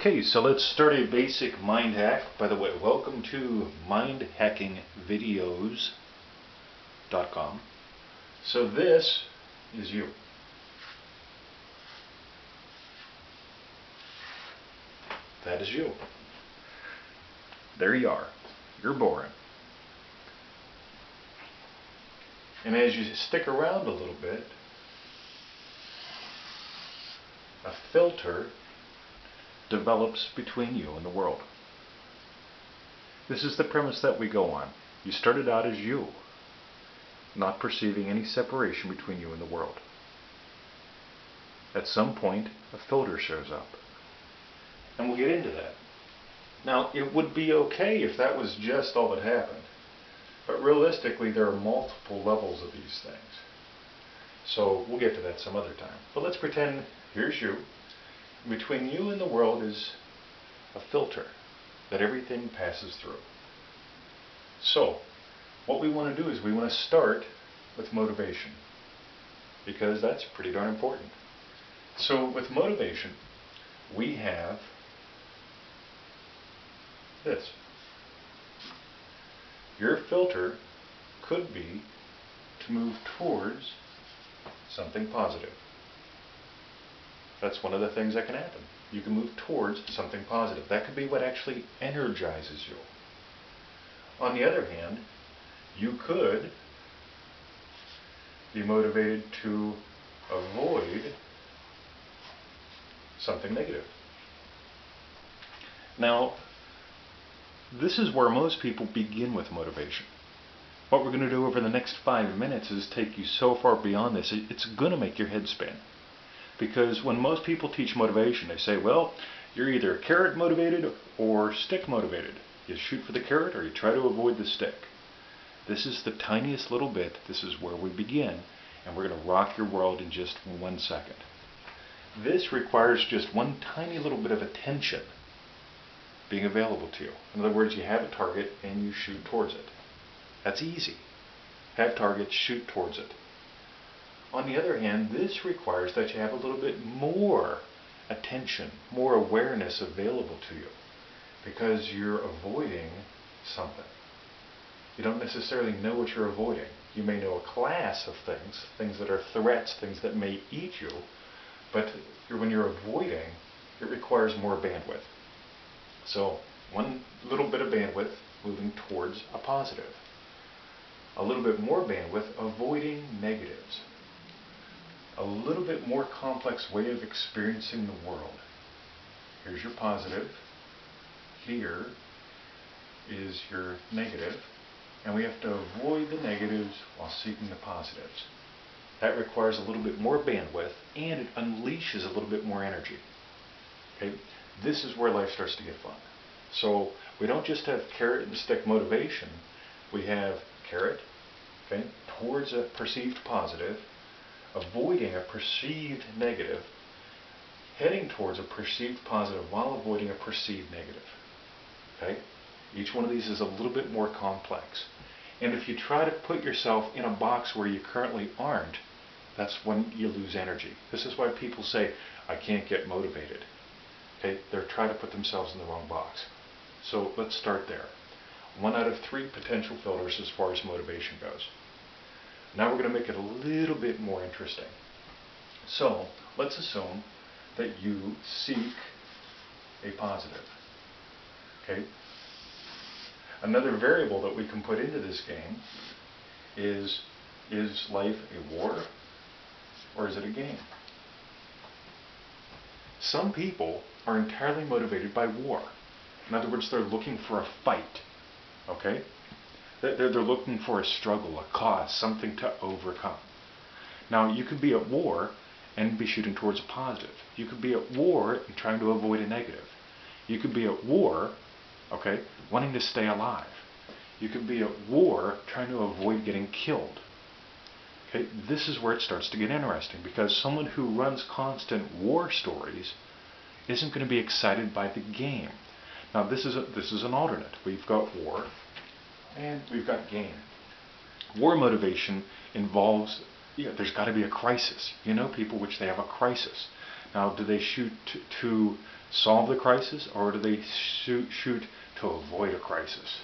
Okay, so let's start a basic mind hack. By the way, welcome to mindhackingvideos.com. So this is you. That is you. There you are. You're boring. And as you stick around a little bit, a filter develops between you and the world. This is the premise that we go on. You started out as you, not perceiving any separation between you and the world. At some point, a filter shows up. And we'll get into that. Now, it would be okay if that was just all that happened. But realistically, there are multiple levels of these things. So we'll get to that some other time. But let's pretend here's you. Between you and the world is a filter that everything passes through. So, what we want to do is we want to start with motivation, because that's pretty darn important. So, with motivation, we have this. Your filter could be to move towards something positive. That's one of the things that can happen. You can move towards something positive. That could be what actually energizes you. On the other hand, you could be motivated to avoid something negative. Now, this is where most people begin with motivation. What we're going to do over the next 5 minutes is take you so far beyond this, it's going to make your head spin. Because when most people teach motivation, they say, well, you're either carrot motivated or stick motivated. You shoot for the carrot or you try to avoid the stick. This is the tiniest little bit. This is where we begin, and we're going to rock your world in just 1 second. This requires just one tiny little bit of attention being available to you. In other words, you have a target and you shoot towards it. That's easy. Have targets, shoot towards it. On the other hand, this requires that you have a little bit more attention, more awareness available to you, because you're avoiding something. You don't necessarily know what you're avoiding. You may know a class of things, things that are threats, things that may eat you, but when you're avoiding, it requires more bandwidth. So, one little bit of bandwidth moving towards a positive. A little bit more bandwidth avoiding negatives. A little bit more complex way of experiencing the world. Here's your positive. Here is your negative. And we have to avoid the negatives while seeking the positives. That requires a little bit more bandwidth, and it unleashes a little bit more energy. Okay? This is where life starts to get fun. So we don't just have carrot and stick motivation. We have carrot, okay, towards a perceived positive, avoiding a perceived negative, heading towards a perceived positive while avoiding a perceived negative. Okay? Each one of these is a little bit more complex. And if you try to put yourself in a box where you currently aren't, that's when you lose energy. This is why people say, I can't get motivated. Okay? They're trying to put themselves in the wrong box. So let's start there. 1 out of 3 potential filters as far as motivation goes. Now we're going to make it a little bit more interesting. So, let's assume that you seek a positive. Okay? Another variable that we can put into this game is life a war or is it a game? Some people are entirely motivated by war. In other words, they're looking for a fight. Okay? They're looking for a struggle, a cause, something to overcome. Now, you could be at war and be shooting towards a positive. You could be at war and trying to avoid a negative. You could be at war, okay, wanting to stay alive. You could be at war trying to avoid getting killed. Okay, this is where it starts to get interesting, because someone who runs constant war stories isn't going to be excited by the game. Now, this is an alternate. We've got war. And we've got game. War motivation involves, there's got to be a crisis. You know people which they have a crisis. Now, do they shoot to solve the crisis, or do they shoot to avoid a crisis?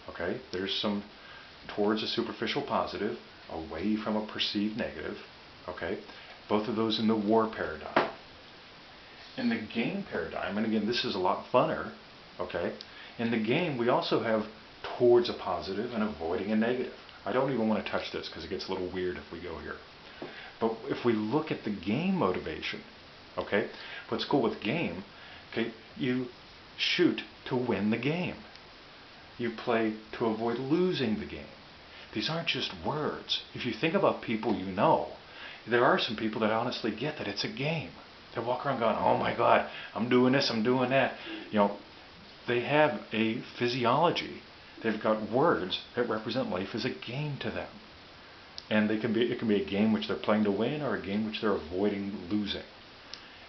Okay, there's some towards a superficial positive, away from a perceived negative. Okay, both of those in the war paradigm. In the game paradigm, and again, this is a lot funner. Okay, in the game, we also have towards a positive and avoiding a negative. I don't even want to touch this because it gets a little weird if we go here. But if we look at the game motivation, okay, what's cool with game, okay, you shoot to win the game. You play to avoid losing the game. These aren't just words. If you think about people you know, there are some people that honestly get that it's a game. They walk around going, oh my God, I'm doing this, I'm doing that. You know, they have a physiology. They've got words that represent life as a game to them. And it can be a game which they're playing to win or a game which they're avoiding losing.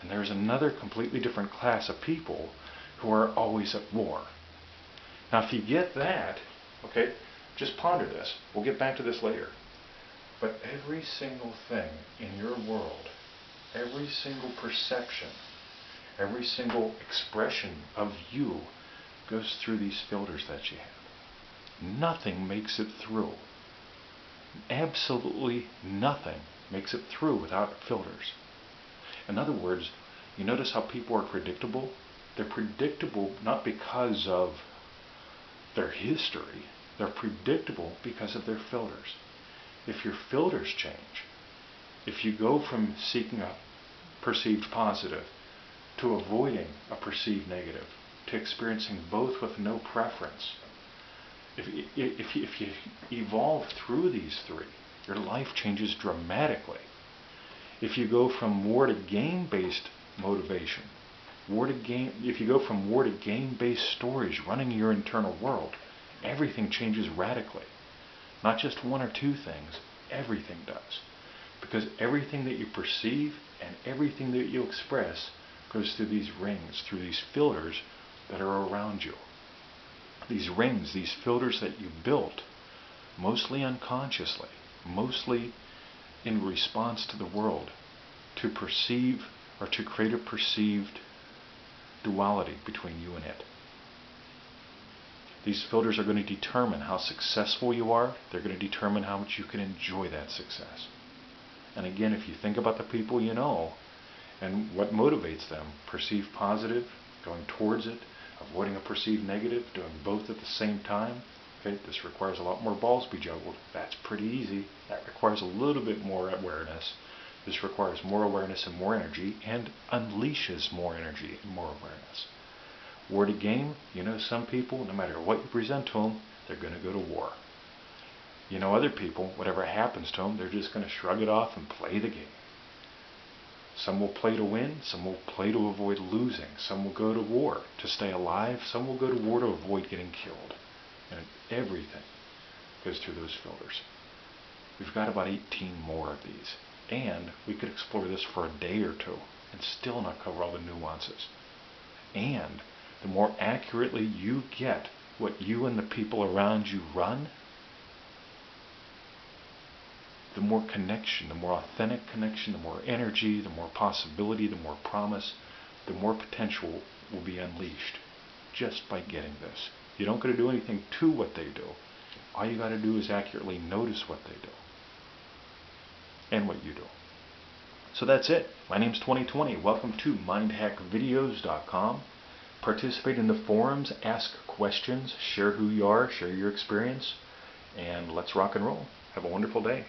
And there's another completely different class of people who are always at war. Now if you get that, okay, just ponder this. We'll get back to this later. But every single thing in your world, every single perception, every single expression of you goes through these filters that you have. Nothing makes it through. Absolutely nothing makes it through without filters. In other words, you notice how people are predictable? They're predictable not because of their history. They're predictable because of their filters. If your filters change, if you go from seeking a perceived positive to avoiding a perceived negative, to experiencing both with no preference, if you evolve through these three, your life changes dramatically. If you go from war to game-based motivation, if you go from war to game-based stories running your internal world, everything changes radically. Not just one or two things, everything does. Because everything that you perceive and everything that you express goes through these rings, through these filters that are around you. These rings, these filters that you built, mostly unconsciously, mostly in response to the world, to perceive or to create a perceived duality between you and it. These filters are going to determine how successful you are. They're going to determine how much you can enjoy that success. And again, if you think about the people you know and what motivates them, perceived positive, going towards it, avoiding a perceived negative, doing both at the same time. Okay, this requires a lot more balls be juggled. That's pretty easy. That requires a little bit more awareness. This requires more awareness and more energy, and unleashes more energy and more awareness. War to game, you know some people, no matter what you present to them, they're going to go to war. You know other people, whatever happens to them, they're just going to shrug it off and play the game. Some will play to win, some will play to avoid losing, some will go to war to stay alive, some will go to war to avoid getting killed. And everything goes through those filters. We've got about 18 more of these. And we could explore this for a day or two and still not cover all the nuances. And the more accurately you get what you and the people around you run, the more connection, the more authentic connection, the more energy, the more possibility, the more promise, the more potential will be unleashed just by getting this. You don't got to do anything to what they do. All you got to do is accurately notice what they do and what you do. So that's it. My name's 2020. Welcome to mindhackvideos.com. Participate in the forums, ask questions, share who you are, share your experience, and let's rock and roll. Have a wonderful day.